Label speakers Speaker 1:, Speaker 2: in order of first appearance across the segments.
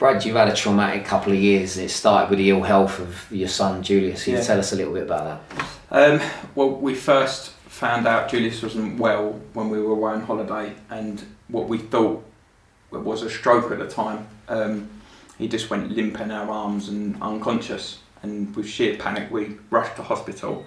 Speaker 1: Brad, you've had a traumatic couple of years. It started with the ill health of your son, Julius. Can you tell us a little bit about
Speaker 2: that? Well, we first found out Julius wasn't well when we were away on holiday, and what we thought was a stroke at the time. He just went limp in our arms and unconscious, and with sheer panic we rushed to hospital,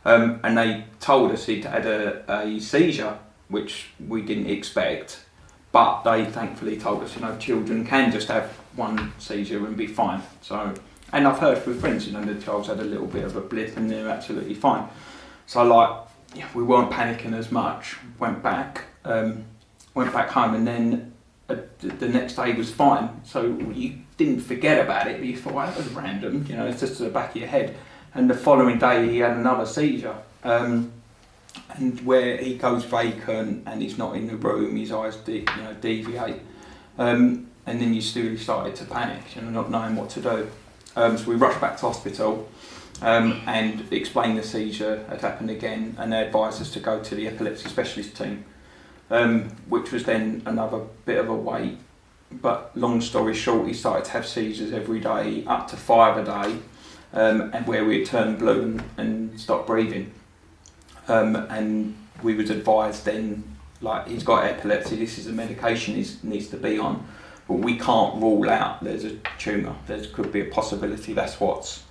Speaker 2: and they told us he'd had a seizure, which we didn't expect, but they thankfully told us, children can just have one seizure and be fine. So, and I've heard from friends, the child's had a little bit of a blip and they're absolutely fine. So we weren't panicking as much. Went back home, and then the next day was fine. So you didn't forget about it, but you thought, well, that was random. It's just at the back of your head. And the following day he had another seizure, and where he goes vacant and he's not in the room, his eyes deviate. And then you still started to panic, not knowing what to do. So we rushed back to hospital and explained the seizure had happened again, and they advised us to go to the epilepsy specialist team, which was then another bit of a wait. But long story short, he started to have seizures every day, up to 5 a day, and where we had turned blue and stopped breathing. And we was advised then, he's got epilepsy, this is a medication he needs to be on. But we can't rule out there's a tumour. There could be a possibility that's what's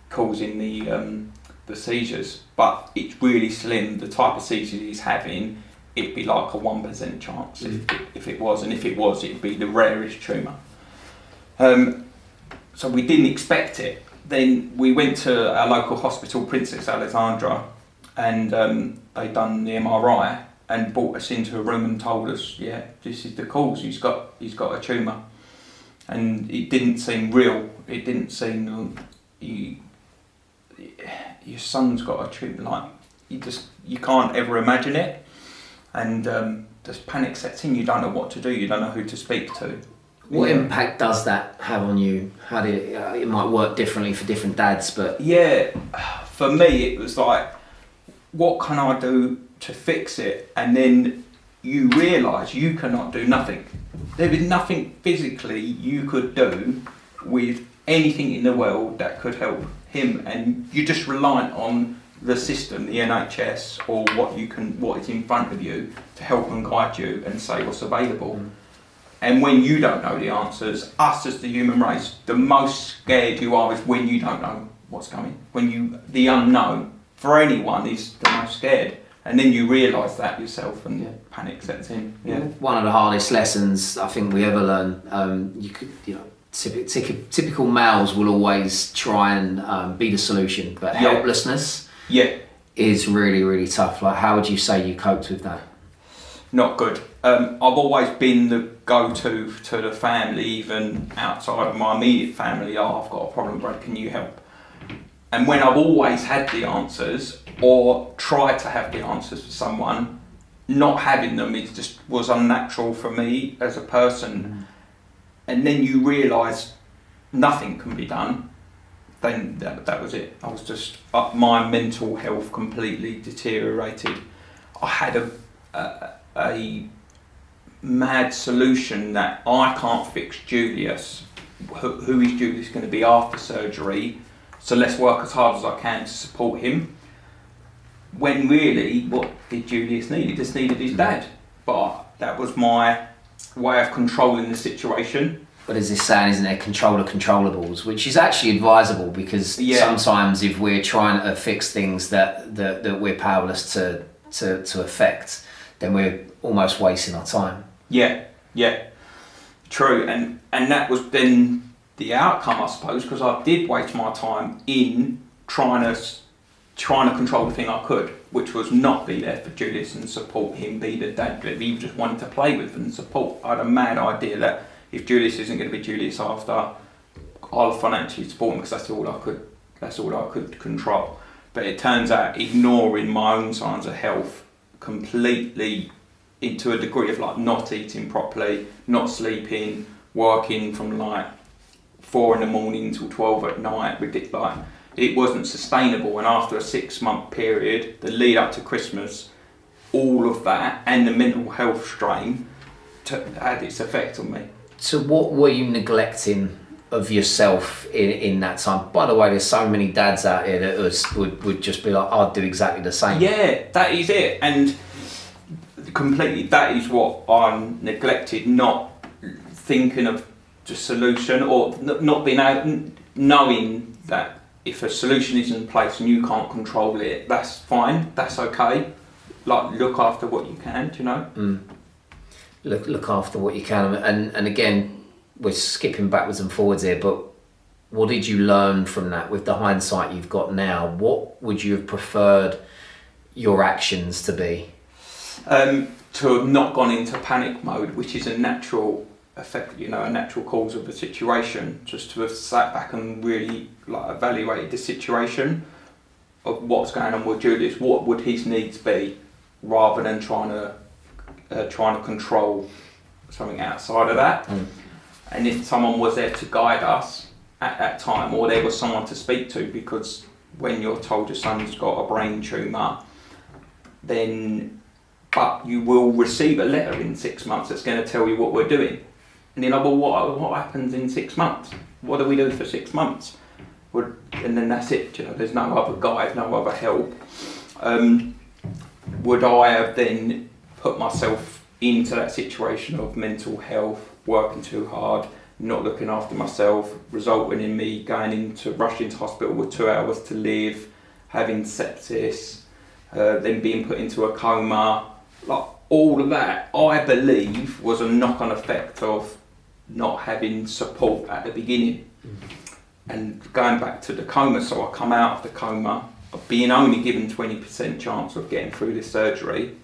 Speaker 2: causing the seizures. But it's really slim. The type of seizures he's having, it'd be like a 1% chance if it was. And if it was, it'd be the rarest tumour. So we didn't expect it. Then we went to our local hospital, Princess Alexandra, and they done the MRI. And brought us into a room and told us, this is the cause. He's got a tumour, and it didn't seem real. It didn't seem your son's got a tumour. You can't ever imagine it, and just panic sets in. You don't know what to do. You don't know who to speak to.
Speaker 1: What impact does that have on you? How do it might work differently for different dads, but
Speaker 2: for me it was like, what can I do to fix it? And then you realise you cannot do nothing. There is nothing physically you could do with anything in the world that could help him, and you're just reliant on the system, the NHS, or what is in front of you to help and guide you and say what's available. And when you don't know the answers, us as the human race, the most scared you are is when you don't know what's coming. The unknown for anyone is the most scared. And then you realise that yourself, and panic sets in. Yeah.
Speaker 1: One of the hardest lessons I think we ever learn. Typical males will always try and be the solution, but helplessness is really, really tough. How would you say you coped with that?
Speaker 2: Not good. I've always been the go-to to the family, even outside of my immediate family. I've got a problem, Brad, can you help? And when I've always had the answers, or tried to have the answers for someone, not having them was unnatural for me as a person. And then you realise nothing can be done. Then that was it. I was just my mental health completely deteriorated. I had a mad solution that I can't fix Julius. Who is Julius going to be after surgery? So let's work as hard as I can to support him. When really, what did Julius need? He just needed his dad. But that was my way of controlling the situation.
Speaker 1: But as this saying, isn't there, control the controllables, which is actually advisable, because sometimes if we're trying to fix things that we're powerless to affect, then we're almost wasting our time.
Speaker 2: Yeah, true. And that was then the outcome, I suppose, because I did waste my time in trying to control the thing I could, which was not be there for Julius and support him, be the dad that he just wanted to play with and support. I had a mad idea that if Julius isn't going to be Julius after, I'll financially support him, because that's all I could control. But it turns out ignoring my own signs of health completely, into a degree of not eating properly, not sleeping, working from 4 a.m. till 12 at night, it wasn't sustainable. And after a 6-month period, the lead up to Christmas, all of that and the mental health strain had its effect on me.
Speaker 1: So what were you neglecting of yourself in that time? By the way, there's so many dads out here that would just be like, I'd do exactly the same.
Speaker 2: Yeah, that is it. And completely, that is what I'm neglected, not thinking of the solution, or not being out, knowing that if a solution is in place and you can't control it, that's fine, that's okay. Like, look after what you can, do you know?
Speaker 1: Look after what you can, and again, we're skipping backwards and forwards here, but what did you learn from that with the hindsight you've got now? What would you have preferred your actions to be? To have not gone into panic mode, which is a natural effect, you know, a natural cause of the situation. Just to have sat back and really like evaluated the situation of what's going on with Julius, what would his needs be, rather than trying to control something outside of that. And if someone was there to guide us at that time, or there was someone to speak to, because when you're told your son's got a brain tumour, then, but you will receive a letter in 6 months that's going to tell you what we're doing. And you're like, well, what happens in 6 months? What do we do for 6 months? And then that's it, you know, there's no other guide, no other help. Would I have then put myself into that situation of mental health, working too hard, not looking after myself, resulting in me rushing to hospital with 2 hours to live, having sepsis, then being put into a coma? Like, all of that, I believe, was a knock-on effect of not having support at the beginning. And going back to the coma, so I come out of the coma, being only given 20% chance of getting through this surgery.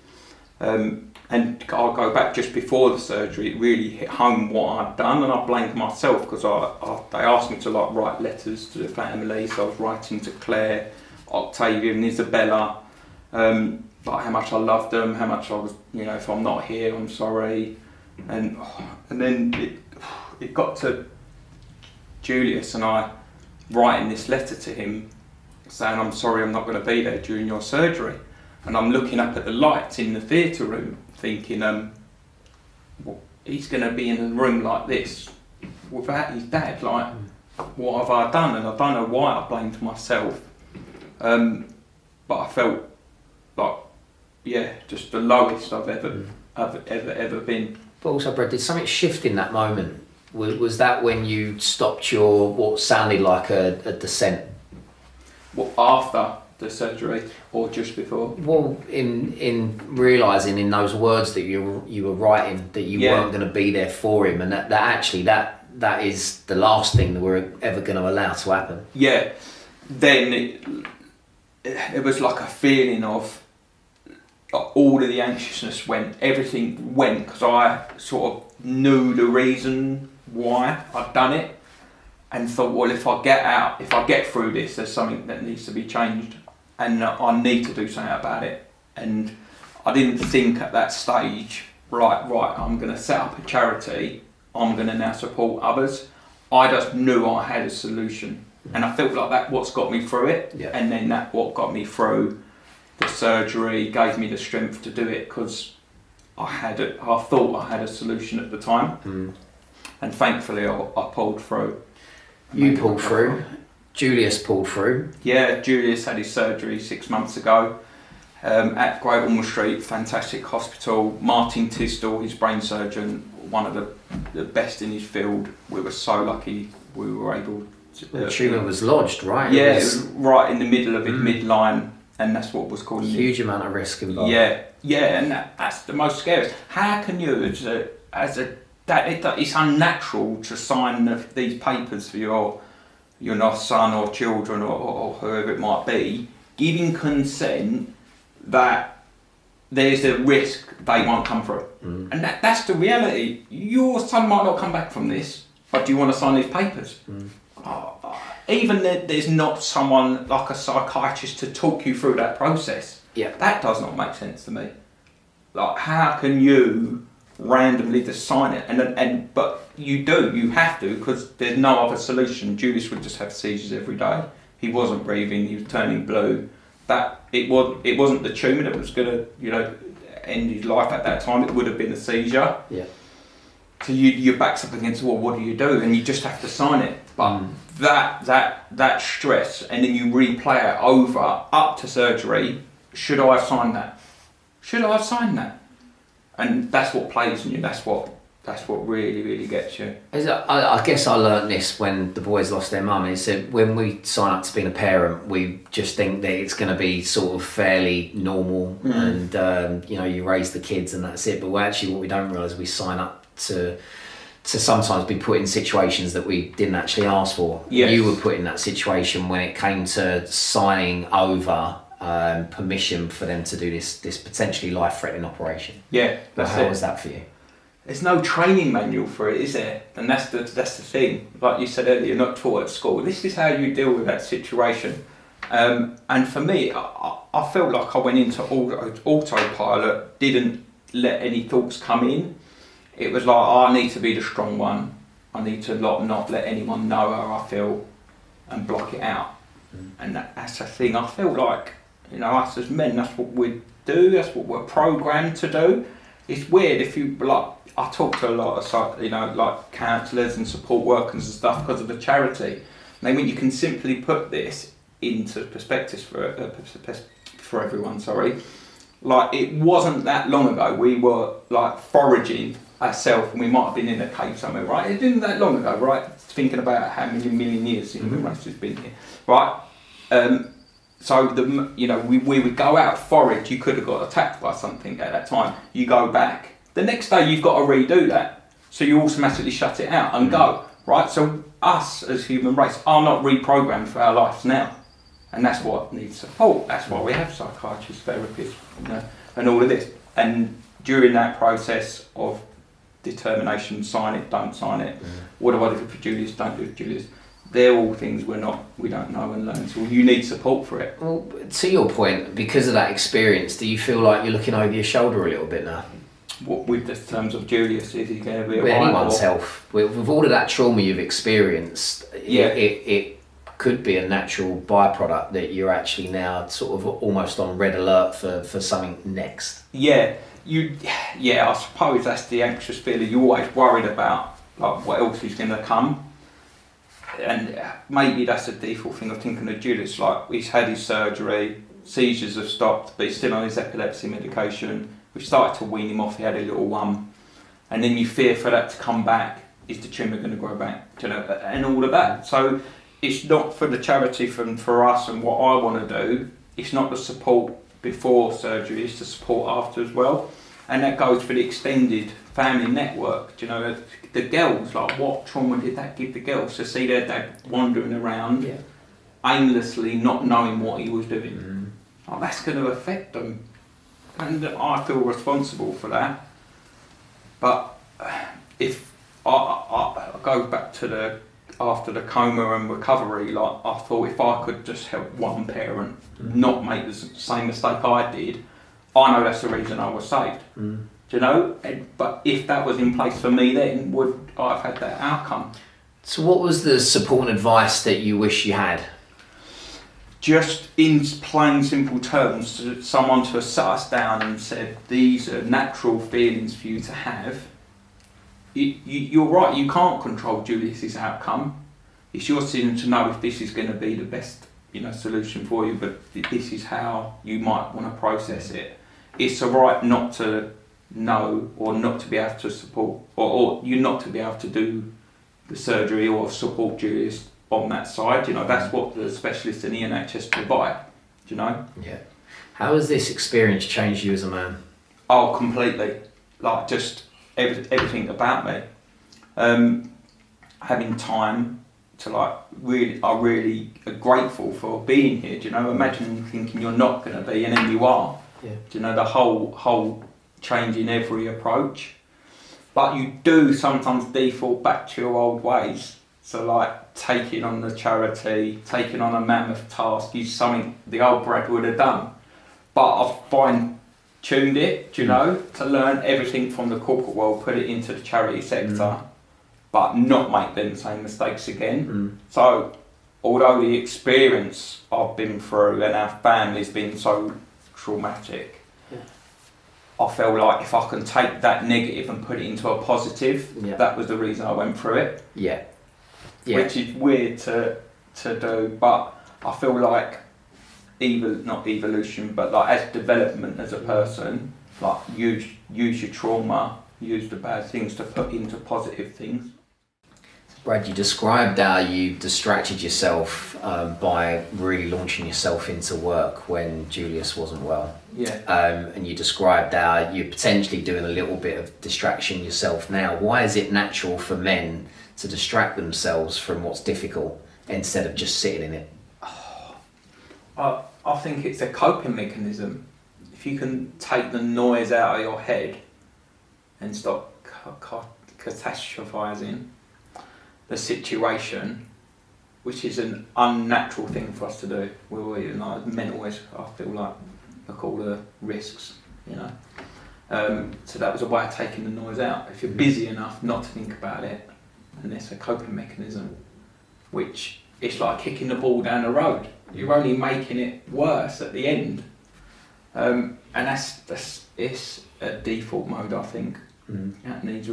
Speaker 1: And I'll go back just before the surgery, it really hit home what I'd done, and I blamed myself, because they asked me to like write letters to the family, so I was writing to Claire, Octavia and Isabella, like how much I loved them, how much I was, you know, if I'm not here, I'm sorry. And then it got to Julius and I writing this letter to him saying, I'm sorry, I'm not going to be there during your surgery. And I'm looking up at the lights in the theatre room thinking, well, he's going to be in a room like this without his dad. Like, what have I done? And I don't know why I blamed myself. But I felt like, yeah, just the lowest I've ever been. But also, Brad, did something shift in that moment? Was that when you stopped your, what sounded like a descent?
Speaker 2: What, after the surgery or just before?
Speaker 1: Well, in realising in those words that you were writing that you weren't going to be there for him, and that actually that is the last thing that we're ever going to allow to happen.
Speaker 2: Yeah, then it was like a feeling of all of the anxiousness went, everything went, because I sort of knew the reason why I'd done it, and thought, well, if I get through this, there's something that needs to be changed, and I need to do something about it. And I didn't think at that stage, right, I'm going to set up a charity, I'm going to now support others. I just knew I had a solution, and I felt like that what's got me through it, and then that what got me through the surgery gave me the strength to do it, because I thought I had a solution at the time, and thankfully I pulled through.
Speaker 1: You pulled through. Julius pulled through.
Speaker 2: Yeah, Julius had his surgery 6 months ago at Great Ormond Street, fantastic hospital. Martin Tisdall, his brain surgeon, one of the best in his field. We were so lucky we were able to...
Speaker 1: The tumour was lodged, right?
Speaker 2: Yeah, it was right in the middle of it, midline, and that's what was called...
Speaker 1: Huge amount of risk involved.
Speaker 2: Yeah, and that's the most scary. How can you, it's unnatural to sign these papers for your son or children or whoever it might be, giving consent that there's a risk they won't come through. And that's the reality. Your son might not come back from this, but do you want to sign these papers? Even there's not someone like a psychiatrist to talk you through that process.
Speaker 1: Yeah,
Speaker 2: that does not make sense to me. Like, how can you randomly just sign it? But you have to, because there's no other solution. Julius would just have seizures every day. He wasn't breathing, he was turning blue. That it wasn't the tumour that was gonna, end his life at that time. It would have been a seizure.
Speaker 1: Yeah.
Speaker 2: So your back's up against the wall. What do you do? And you just have to sign it. But that stress, and then you replay it over up to surgery. Should I have signed that? Should I have signed that? And that's what plays in you. That's what really, really gets you.
Speaker 1: I guess I learnt this when the boys lost their mum. It said when we sign up to being a parent, we just think that it's going to be sort of fairly normal, and you raise the kids and that's it. But actually, what we don't realise, we sign up to sometimes be put in situations that we didn't actually ask for.
Speaker 2: Yes.
Speaker 1: You were put in that situation when it came to signing over permission for them to do this potentially life-threatening operation.
Speaker 2: Yeah,
Speaker 1: How was that for you?
Speaker 2: There's no training manual for it, is there? And that's the thing. Like you said earlier, you're not taught at school. This is how you deal with that situation. And for me, I felt like I went into autopilot, didn't let any thoughts come in. It was like, I need to be the strong one. I need to not let anyone know how I feel and block it out. And that's the thing. I feel like, us as men, that's what we do. That's what we're programmed to do. It's weird if you, I talk to a lot of, counsellors and support workers and stuff because of the charity. And you can simply put this into perspective for everyone, Like, it wasn't that long ago we were, foraging ourselves, and we might have been in a cave somewhere, right? It didn't that long ago, right? Thinking about how many million years the human race has been here, right? So we would go out, forage. You could have got attacked by something at that time. You go back. The next day you've got to redo that. So you automatically shut it out and go, right? So us as human race are not reprogrammed for our lives now. And that's what needs support. That's why we have psychiatrists, therapists, and all of this. And during that process of determination, sign it, don't sign it, what do I do for Julius, don't do for Julius, they're all things we don't know and learn. So you need support for it.
Speaker 1: Well, to your point, because of that experience, do you feel like you're looking over your shoulder a little bit now?
Speaker 2: What, with the terms of Julius, is he going to be
Speaker 1: with anyone's health? With all of that trauma you've experienced, it could be a natural byproduct that you're actually now sort of almost on red alert for something next.
Speaker 2: Yeah, I suppose that's the anxious feeling. You're always worried about what else is going to come. And maybe that's a default thing of thinking of Julius, he's had his surgery, seizures have stopped, but he's still on his epilepsy medication. We started to wean him off, he had a little one. And then you fear for that to come back. Is the tumour going to grow back? And all of that. So it's not for the charity, for us and what I want to do. It's not the support before surgery, it's the support after as well. And that goes for the extended family network. The girls, what trauma did that give the girls to see their dad wandering around aimlessly, not knowing what he was doing? That's going to affect them. And I feel responsible for that. But if I go back to after the coma and recovery, I thought if I could just help one parent not make the same mistake I did, I know that's the reason I was saved. But if that was in place for me then, would I have had that outcome?
Speaker 1: So what was the support and advice that you wish you had?
Speaker 2: Just in plain simple terms, someone to have sat us down and said, these are natural feelings for you to have. You're right, you can't control Julius's outcome. It's your decision to know if this is going to be the best solution for you, but this is how you might want to process it. It's a right not to know, or not to be able to support, or you not to be able to do the surgery or support Julius on that side. That's what the specialists in the NHS provide. Yeah.
Speaker 1: How has this experience changed you as a man?
Speaker 2: Oh, completely. Just everything about me. Having time to I'm really grateful for being here. Imagine thinking you're not going to be, and then you are. The whole change in every approach. But you do sometimes default back to your old ways. So taking on the charity, taking on a mammoth task is something the old Brad would have done. But I've fine-tuned it, to learn everything from the corporate world, put it into the charity sector, but not make them same mistakes again. So although the experience I've been through and our family's been so traumatic, I felt like if I can take that negative and put it into a positive, that was the reason I went through it.
Speaker 1: Yeah.
Speaker 2: Which is weird to do, but I feel like not evolution, but like as development as a person, like use your trauma, use the bad things to put into positive things.
Speaker 1: Brad, you described how you distracted yourself by really launching yourself into work when Julius wasn't well.
Speaker 2: Yeah.
Speaker 1: And you described how you're potentially doing a little bit of distraction yourself now. Why is it natural for men to distract themselves from what's difficult instead of just sitting in it?
Speaker 2: I think it's a coping mechanism. If you can take the noise out of your head and stop catastrophizing the situation, which is an unnatural thing for us to do. We're like mental, I feel like, look all the risks, you know. So that was a way of taking the noise out. If you're busy enough not to think about it, and it's a coping mechanism, which it's like kicking the ball down the road. You're only making it worse at the end, and it's a default mode. I think that needs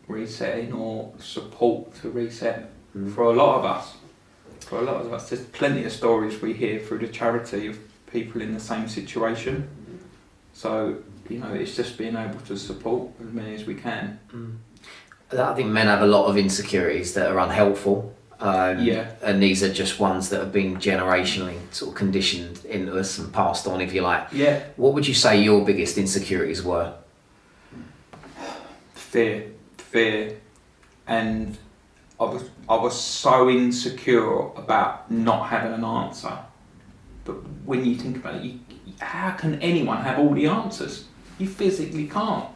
Speaker 2: resetting or support to reset for a lot of us. For a lot of us, there's plenty of stories we hear through the charity of people in the same situation. So you know, it's just being able to support as many as we can.
Speaker 1: I think men have a lot of insecurities that are unhelpful. And these are just ones that have been generationally sort of conditioned into us and passed on, if you like.
Speaker 2: Yeah.
Speaker 1: What would you say your biggest insecurities were?
Speaker 2: Fear, and I was so insecure about not having an answer. But when you think about it, how can anyone have all the answers? You physically can't.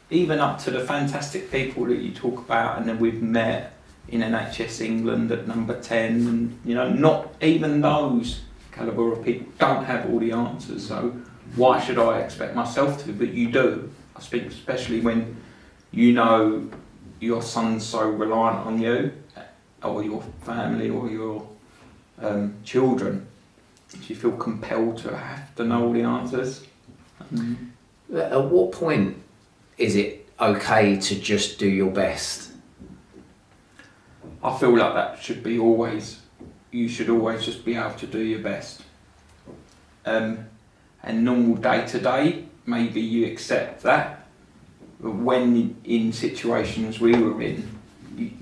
Speaker 2: Even up to the fantastic people that you talk about and that we've met in NHS England at number 10, and you know, not even those calibre of people don't have all the answers, so why should I expect myself to? But you do. I speak especially when you know your son's so reliant on you, or your family, or your children. You feel compelled to have to know all the answers.
Speaker 1: At what point is it okay to just do your best?
Speaker 2: I feel like that should be always, you should always just be able to do your best. And normal day to day, maybe you accept that. But when in situations we were in,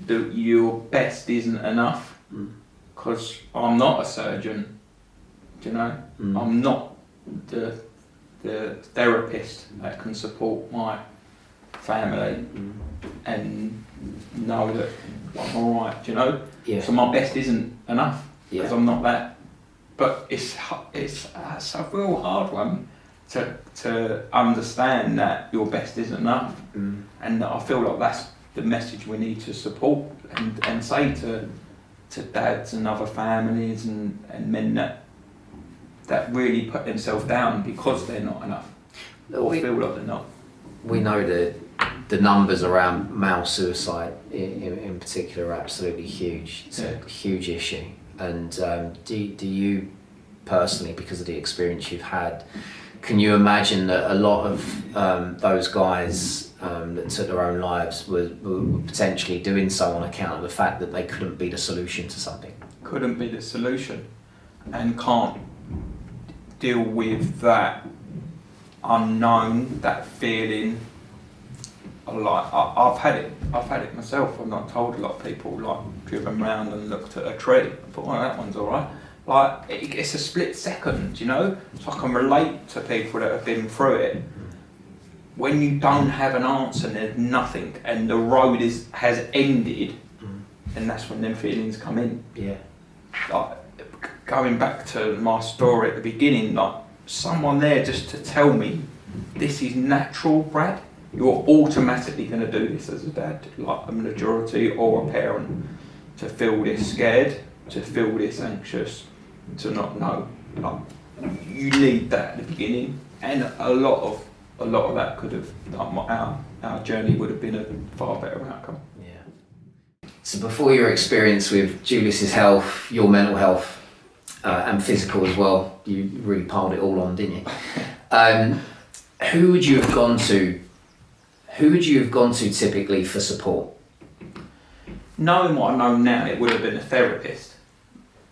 Speaker 2: your best isn't enough. Because I'm not a surgeon, do you know? I'm not the therapist that can support my family and know that I'm alright, do you know?
Speaker 1: Yeah.
Speaker 2: So my best isn't enough because
Speaker 1: Yeah.
Speaker 2: I'm not that. But it's a real hard one to understand that your best isn't enough, and I feel like that's the message we need to support and say to dads and other families and men that really put themselves down because they're not enough or feel like they're not.
Speaker 1: We know that the numbers around male suicide in particular are absolutely huge. It's a huge issue. And do you personally, because of the experience you've had, can you imagine that a lot of those guys that took their own lives were potentially doing so on account of the fact that they couldn't be the solution to something? Couldn't
Speaker 2: be the solution and can't deal with that unknown, that feeling. Like I've had it myself. I've not told a lot of people, like driven round and looked at a tree. I thought, oh, that one's alright. Like it's a split second, you know. So I can relate to people that have been through it. When you don't have an answer, and there's nothing, and the road has ended, and that's when them feelings come in.
Speaker 1: Yeah.
Speaker 2: Like going back to my story at the beginning, like someone there just to tell me, this is natural, Brad. You're automatically going to do this as a dad, like a majority or a parent, to feel this scared, to feel this anxious, to not know. Like, you need that at the beginning, and a lot of that could have, our journey would have been a far better outcome.
Speaker 1: Yeah. So before your experience with Julius's health, your mental health, and physical as well, you really piled it all on, didn't you? Who would you have gone to? Who would you have gone to typically for support?
Speaker 2: Knowing what I know now, it would have been a therapist.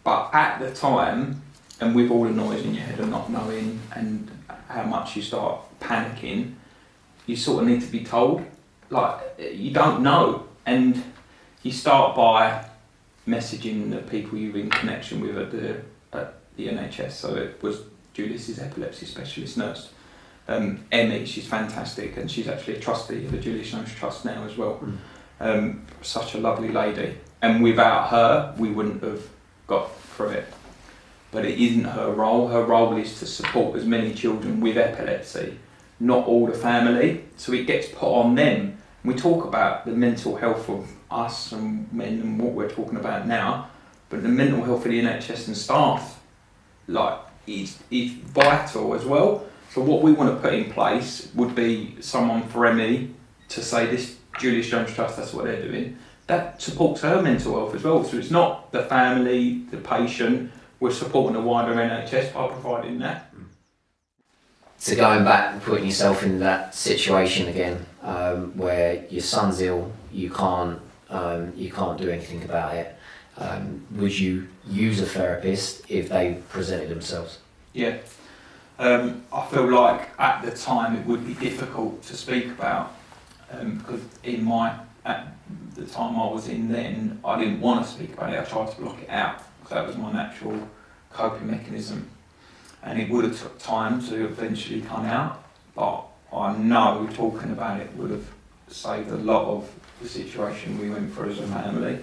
Speaker 2: But at the time, and with all the noise in your head of not knowing and how much you start panicking, you sort of need to be told. Like, you don't know. And you start by messaging the people you're in connection with at the NHS. So it was Julius's epilepsy specialist nurse. Emmy, she's fantastic, and she's actually a trustee of the Julius Jones Trust now as well. Such a lovely lady, and without her we wouldn't have got through it. But it isn't her role. Her role is to support as many children with epilepsy, not all the family, so it gets put on them. We talk about the mental health of us and men and what we're talking about now, but the mental health of the NHS and staff, like, is vital as well. So what we want to put in place would be someone for Emmy to say this Julius Jones Trust, that's what they're doing. That supports her mental health as well. So it's not the family, the patient, we're supporting the wider NHS by providing that.
Speaker 1: So going back and putting yourself in that situation again, where your son's ill, you can't do anything about it. Would you use a therapist if they presented themselves?
Speaker 2: Yeah. I feel like at the time it would be difficult to speak about because at the time I was in then, I didn't want to speak about it. I tried to block it out because that was my natural coping mechanism, and it would have took time to eventually come out. But I know talking about it would have saved a lot of the situation we went through as a family.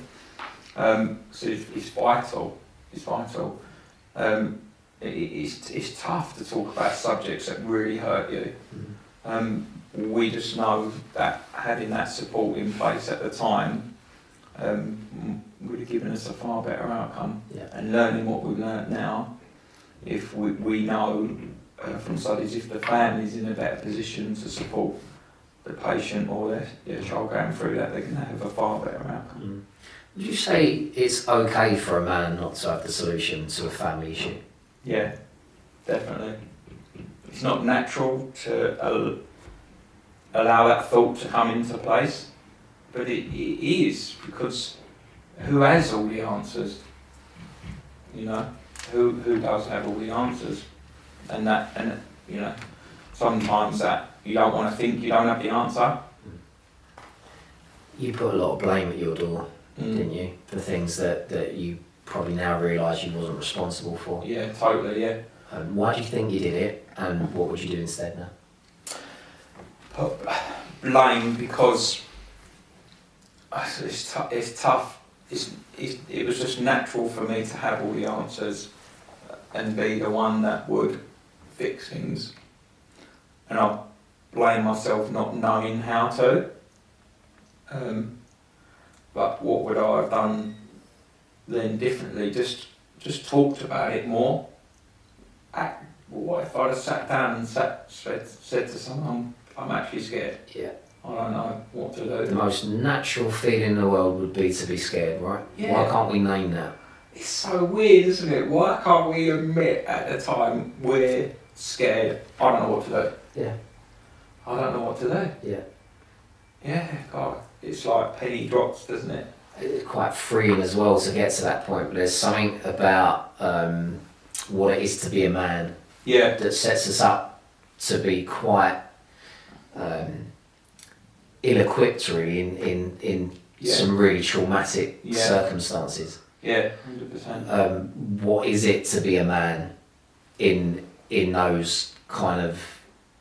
Speaker 2: So it's vital. It's vital. It's tough to talk about subjects that really hurt you. We just know that having that support in place at the time would have given us a far better outcome.
Speaker 1: Yeah.
Speaker 2: And learning what we've learnt now, if we know from studies, if the family's in a better position to support the patient or their child going through that, they're going to have a far better outcome.
Speaker 1: Would you say it's okay for a man not to have the solution to a family issue?
Speaker 2: Yeah, definitely. It's not natural to allow that thought to come into place, but it is, because who has all the answers? You know, who does have all the answers? And you know, sometimes that you don't want to think you don't have the answer.
Speaker 1: You put a lot of blame at your door, didn't you, for things that you probably now realise you wasn't responsible for?
Speaker 2: Yeah, totally, yeah.
Speaker 1: Why do you think you did it, and what would you do instead now?
Speaker 2: Blame because it's tough. It was just natural for me to have all the answers and be the one that would fix things. And I blame myself not knowing how to. But what would I have done then differently? Just talked about it more. What if I'd have sat down and said to someone, I'm actually scared.
Speaker 1: Yeah.
Speaker 2: I don't know what to do.
Speaker 1: The most natural feeling in the world would be to be scared, right?
Speaker 2: Yeah.
Speaker 1: Why can't we name that?
Speaker 2: It's so weird, isn't it? Why can't we admit at the time we're scared? I don't know what to do.
Speaker 1: Yeah.
Speaker 2: I don't know what to do.
Speaker 1: Yeah.
Speaker 2: Yeah, God, it's like penny drops, doesn't it?
Speaker 1: It's quite freeing as well to get to that point, but there's something about what it is to be a man that sets us up to be quite ill-equipped really in some really traumatic circumstances.
Speaker 2: Yeah, 100%.
Speaker 1: What is it to be a man in those kind of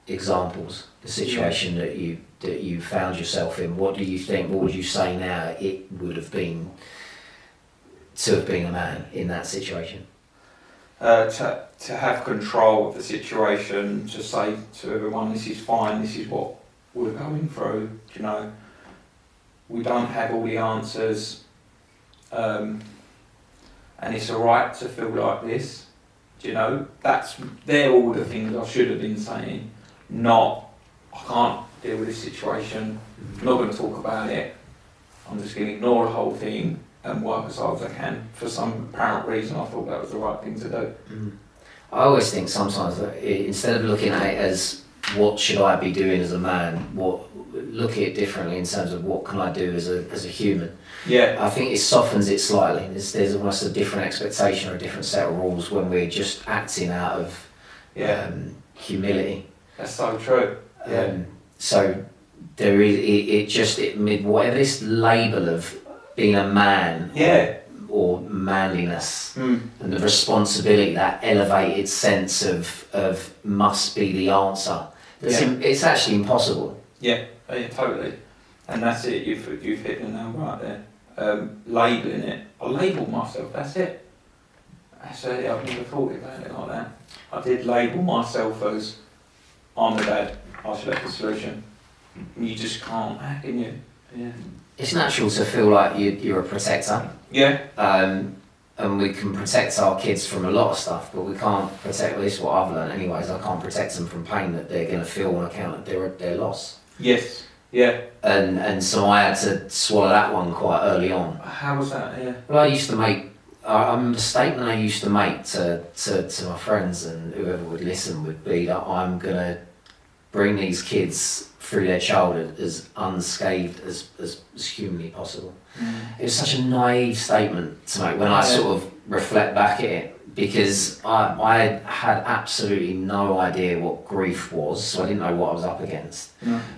Speaker 1: examples, the situation that you found yourself in? What do you think, what would you say now it would have been to have been a man in that situation?
Speaker 2: To have control of the situation, to say to everyone, this is fine, this is what we're going through, you know, we don't have all the answers, and it's alright to feel like this, you know, they're all the things I should have been saying, not, I can't deal with this situation, I'm not going to talk about it, I'm just going to ignore the whole thing and work as hard as I can. For some apparent reason I thought that was the right thing to do.
Speaker 1: I always think sometimes that instead of looking at it as what should I be doing as a man? Look at it differently in terms of what can I do as a human.
Speaker 2: Yeah.
Speaker 1: I think it softens it slightly. There's almost a different expectation or a different set of rules when we're just acting out of humility.
Speaker 2: That's so true.
Speaker 1: So there is whatever this label of being a man or manliness and the responsibility, that elevated sense of must be the answer. It's actually impossible.
Speaker 2: Yeah, totally. And that's it. You've hit the nail right there. Labelling it. I label myself. That's it. I've never thought about it like that. I did label myself as I'm the dad. I should have the solution. You just can't, how can you? Yeah.
Speaker 1: It's natural to feel like you're a protector.
Speaker 2: Yeah.
Speaker 1: And we can protect our kids from a lot of stuff, but we can't protect, at least what I've learned anyways, I can't protect them from pain that they're going to feel on account of their loss.
Speaker 2: Yes. Yeah.
Speaker 1: And so I had to swallow that one quite early on.
Speaker 2: How was that? Yeah.
Speaker 1: Well, I used to make, I remember the statement I used to make to my friends and whoever would listen would be that I'm going to bring these kids through their childhood as unscathed as humanly possible. It was such a naive statement to make when I sort of reflect back at it, because I had absolutely no idea what grief was, so I didn't know what I was up against.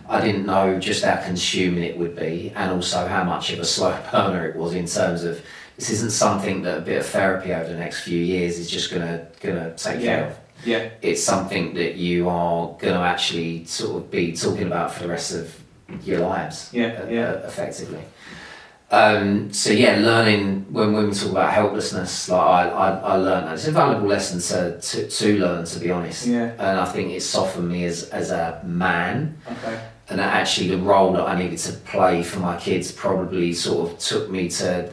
Speaker 1: I didn't know just how consuming it would be, and also how much of a slow burner it was in terms of this isn't something that a bit of therapy over the next few years is just gonna take care of.
Speaker 2: Yeah.
Speaker 1: It's something that you are going to actually sort of be talking about for the rest of your lives. Effectively. Learning when women talk about helplessness, like I learned that it's a valuable lesson to learn, to be honest.
Speaker 2: Yeah.
Speaker 1: And I think it softened me as a man.
Speaker 2: Okay.
Speaker 1: And that actually the role that I needed to play for my kids probably sort of took me to.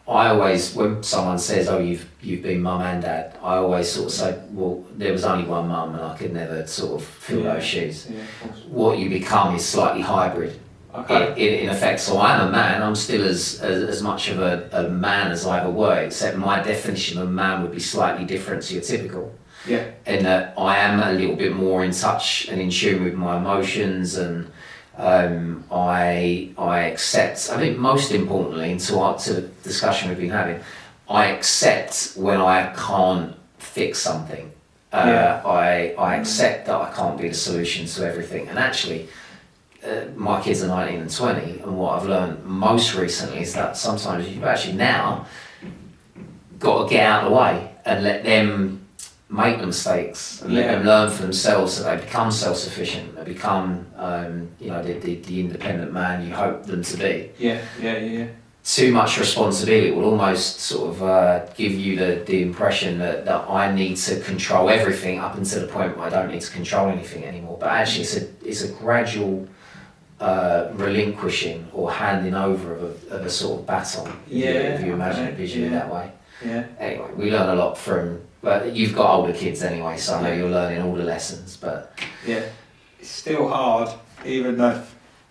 Speaker 1: I always, when someone says, "Oh, you've been mum and dad," I always sort of say, "Well, there was only one mum, and I could never sort of fill those shoes."
Speaker 2: Yeah, of course.
Speaker 1: What you become is slightly hybrid.
Speaker 2: Okay.
Speaker 1: In effect, so I'm a man. I'm still as much of a man as I ever were, except my definition of a man would be slightly different to your typical.
Speaker 2: Yeah.
Speaker 1: In that I am a little bit more in touch and in tune with my emotions, and I accept. I think most importantly, to the discussion we've been having, I accept when I can't fix something. I accept that I can't be the solution to everything, and actually. My kids are 19 and 20, and what I've learned most recently is that sometimes you've actually now got to get out of the way and let them make the mistakes and let them learn for themselves, so they become self-sufficient, they become the independent man you hope them to be.
Speaker 2: Yeah.
Speaker 1: Too much responsibility will almost sort of give you the impression that I need to control everything up until the point where I don't need to control anything anymore. But actually it's a gradual relinquishing or handing over of a sort of baton, if you imagine it visually that way. Yeah. Anyway, we learn a lot from, but you've got older kids anyway, so I know you're learning all the lessons, but...
Speaker 2: Yeah, it's still hard, even though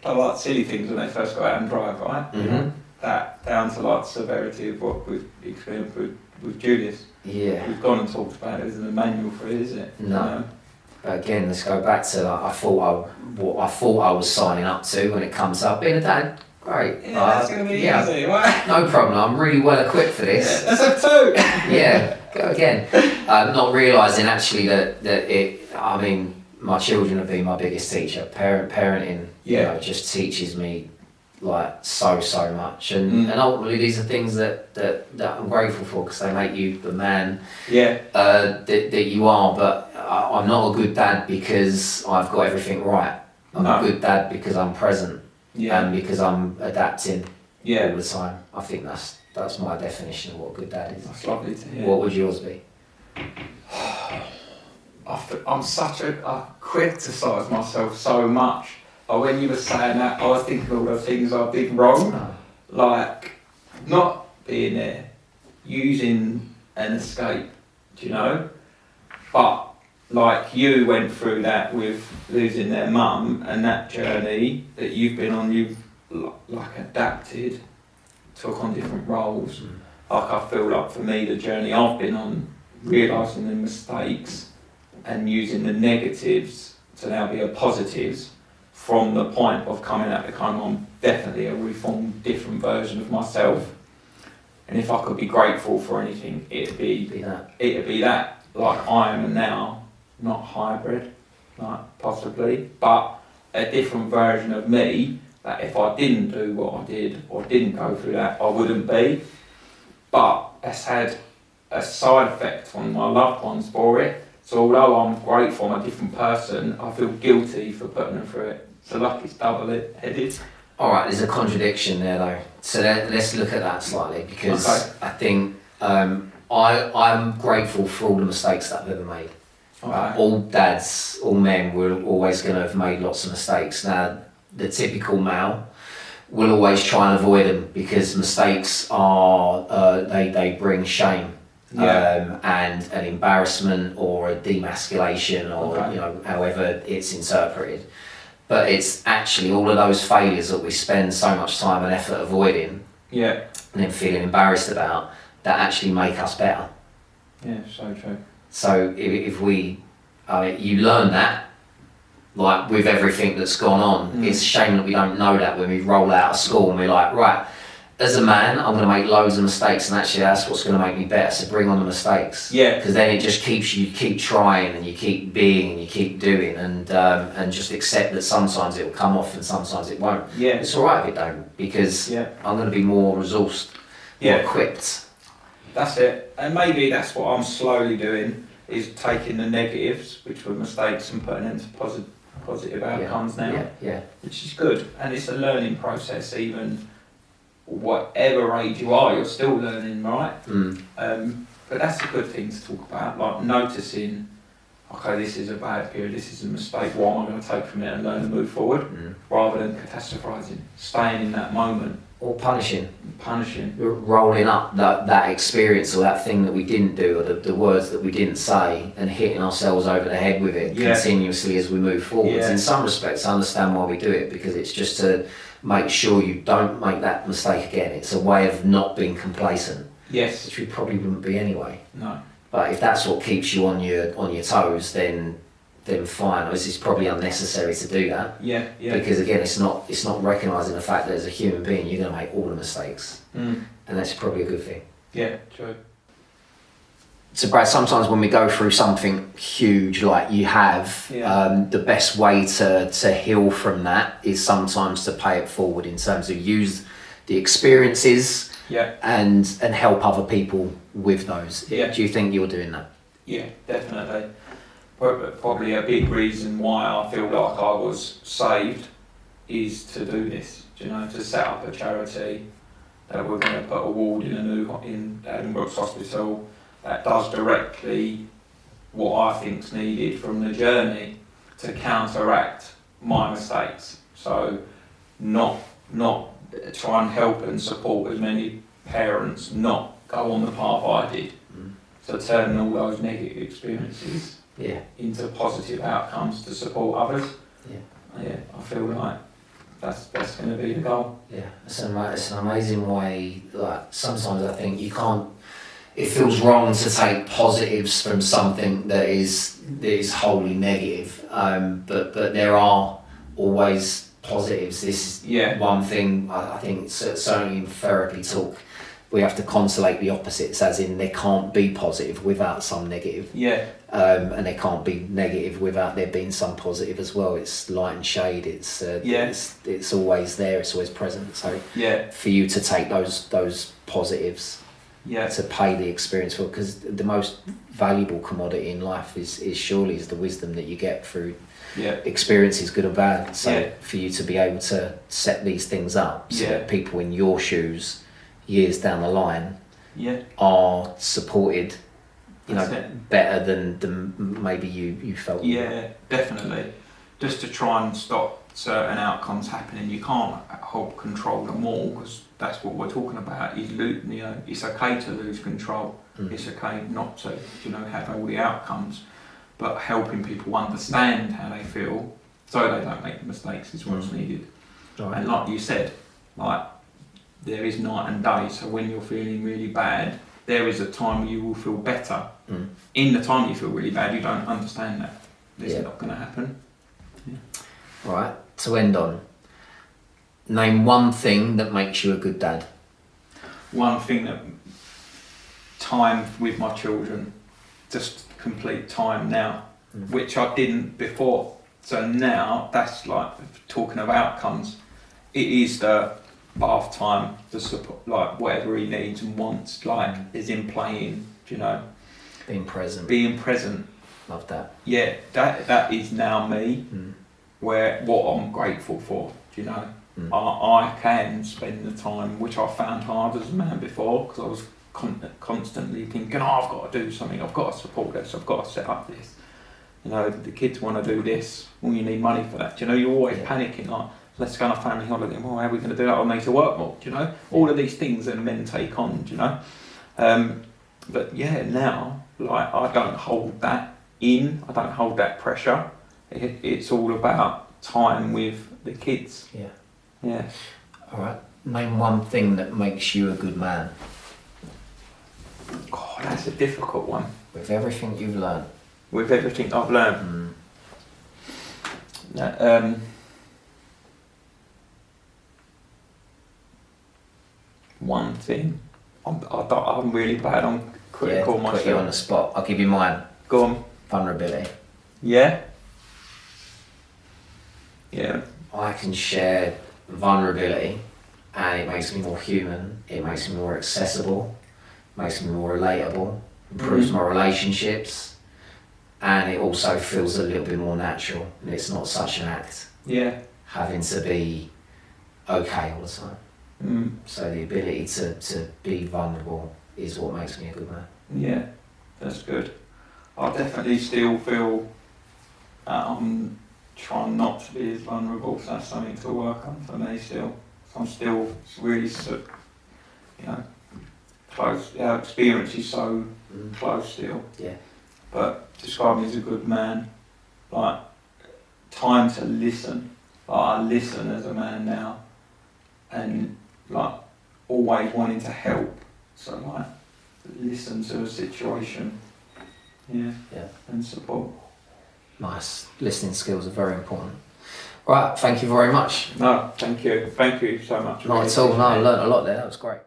Speaker 2: I like silly things when they first go out and drive, right?
Speaker 1: Mm-hmm.
Speaker 2: You know, that down to like the severity of what we've experienced with Julius.
Speaker 1: Yeah.
Speaker 2: We've gone and talked about it, isn't a manual for it, is it?
Speaker 1: No. But again, let's go back to what I thought I was signing up to when it comes up. Being a dad, great.
Speaker 2: Yeah, that's going to be easy, right?
Speaker 1: No problem, I'm really well equipped for this.
Speaker 2: Yeah, let's have two.
Speaker 1: Yeah, go again. Not realising actually my children have been my biggest teacher. Parenting, just teaches me like so much, and ultimately these are things that I'm grateful for, because they make you the man that you are. But I'm not a good dad because I've got everything right. I'm a good dad because I'm present and because I'm adapting all the time. I think that's my definition of what a good dad is.
Speaker 2: That's lovely to hear.
Speaker 1: What would yours be?
Speaker 2: I'm such I criticise myself so much. When you were saying that, I was thinking all the things I did wrong, like not being there, using an escape, do you know? But like you went through that with losing their mum, and that journey that you've been on, you've like adapted, took on different roles. Like I feel like for me, the journey I've been on, realising the mistakes and using the negatives to now be a positives, from the point of coming out of the coma, I'm definitely a reformed, different version of myself. And if I could be grateful for anything, it'd be that. Like I am now, not hybrid, like possibly, but a different version of me, that if I didn't do what I did or didn't go through that, I wouldn't be. But it's had a side effect on my loved ones for it. So although I'm grateful I'm a different person, I feel guilty for putting them through it. So like it's double-headed.
Speaker 1: Alright, there's a contradiction there though. So let's look at that slightly, because I think I'm grateful for all the mistakes that I've ever made.
Speaker 2: Okay.
Speaker 1: All dads, all men, we're always going to have made lots of mistakes. Now, the typical male will always try and avoid them, because mistakes are, they bring shame. And an embarrassment or a demasculation, or however it's interpreted. But it's actually all of those failures that we spend so much time and effort avoiding, and then feeling embarrassed about, that actually make us better.
Speaker 2: Yeah, so true.
Speaker 1: So if we, you learn that, like with everything that's gone on. It's a shame that we don't know that when we roll out of school and we're like, right, as a man, I'm going to make loads of mistakes, and actually that's what's going to make me better. So bring on the mistakes. Yeah. Because then it just keeps you keep trying, and you keep being, and you keep doing, and just accept that sometimes it will come off and sometimes it won't. Yeah. It's all right if it don't, because I'm going to be more resourced, more equipped.
Speaker 2: That's it. And maybe that's what I'm slowly doing, is taking the negatives, which were mistakes, and putting them to positive outcomes now. Yeah. Which is good, and it's a learning process. Even whatever age you are, you're still learning, right? But that's a good thing to talk about, like noticing, okay, this is a bad period, this is a mistake, what am I going to take from it and learn to move forward, rather than catastrophising, staying in that moment.
Speaker 1: Or punishing.
Speaker 2: Rolling
Speaker 1: up that experience, or that thing that we didn't do, or the words that we didn't say, and hitting ourselves over the head with it continuously as we move forwards. In some respects, I understand why we do it, because it's just to make sure you don't make that mistake again. It's a way of not being complacent.
Speaker 2: Yes.
Speaker 1: Which we probably wouldn't be anyway.
Speaker 2: No.
Speaker 1: But if that's what keeps you on your toes, then fine. This is probably unnecessary to do that. Yeah. Because again, it's not recognising the fact that as a human being you're going to make all the mistakes, and that's probably a good thing.
Speaker 2: Yeah, true.
Speaker 1: So Brad, sometimes when we go through something huge like you have, the best way to heal from that is sometimes to pay it forward, in terms of use the experiences and help other people with those. Do you think you're doing that?
Speaker 2: Yeah, definitely. Probably a big reason why I feel like I was saved is to do this, to set up a charity that we're going to put a ward in Edinburgh Hospital that does directly what I think's needed from the journey to counteract my mistakes. So not try and help and support as many parents not go on the path I did. So turn all those negative experiences into positive outcomes to support others. I feel like that's going to be the goal.
Speaker 1: It's an amazing way. Like sometimes I think you can't. It feels wrong to take positives from something that is wholly negative. But there are always positives. This is one thing I think certainly in therapy talk. We have to consolate the opposites, as in there can't be positive without some negative. And there can't be negative without there being some positive as well. It's light and shade. It's always there. It's always present. So for you to take those positives, to pay the experience for, because the most valuable commodity in life is surely the wisdom that you get through experiences, good or bad. So for you to be able to set these things up so that people in your shoes, years down the line, are supported, better than maybe you felt.
Speaker 2: Definitely. Just to try and stop certain outcomes happening. You can't help control them all, because that's what we're talking about. It's okay to lose control. It's okay not to, have all the outcomes, but helping people understand how they feel so they don't make mistakes is what's needed. Right. And like you said, there is night and day, so when you're feeling really bad, there is a time where you will feel better. In the time you feel really bad, you don't understand that. It's not going to happen.
Speaker 1: Right, to end on, name one thing that makes you a good dad.
Speaker 2: One thing that, time with my children, just complete time now, which I didn't before. So now that's like talking of outcomes. It is the bath time, the support, like whatever he needs and wants, like is in playing, you know.
Speaker 1: Being present.
Speaker 2: Being present.
Speaker 1: Love that.
Speaker 2: Yeah, that is now me, where what I'm grateful for, you know. I can spend the time, which I found hard as a man before, because I was constantly thinking, oh, I've got to do something, I've got to support this, I've got to set up this. You know, the kids want to do this, well, you need money for that. You know, you're always panicking, like, let's go on a family holiday, well, how are we going to do that? I'll need to work more, you know? All of these things that men take on, you know? But yeah, now, like, I don't hold that in, I don't hold that pressure. It's all about time with the kids.
Speaker 1: Yeah.
Speaker 2: Yeah.
Speaker 1: All right. Name one thing that makes you a good man.
Speaker 2: God, that's a difficult one.
Speaker 1: With everything you've learned.
Speaker 2: With everything I've learned. One thing. I'm really bad on critical myself.
Speaker 1: Put you on the spot. I'll give you mine.
Speaker 2: Go on.
Speaker 1: Vulnerability.
Speaker 2: Yeah. Yeah.
Speaker 1: I can share vulnerability, and it makes me more human. It makes me more accessible. Makes me more relatable. Improves my relationships, and it also feels a little bit more natural. And it's not such an act.
Speaker 2: Yeah.
Speaker 1: Having to be okay all the time. So the ability to be vulnerable is what makes me a good man.
Speaker 2: Yeah, that's good. I definitely still feel I'm trying not to be as vulnerable, so that's something to work on for me still. So I'm still really, you know, close. Our experience is so close still.
Speaker 1: Yeah.
Speaker 2: But describe me as a good man, like time to listen. Like I listen as a man now, and like always wanting to help. So like listen to a situation. Yeah. And support.
Speaker 1: Nice. Listening skills are very important. Right, thank you very much.
Speaker 2: No, thank you. Thank you so much.
Speaker 1: Not at all. No, I learned a lot there. That was great.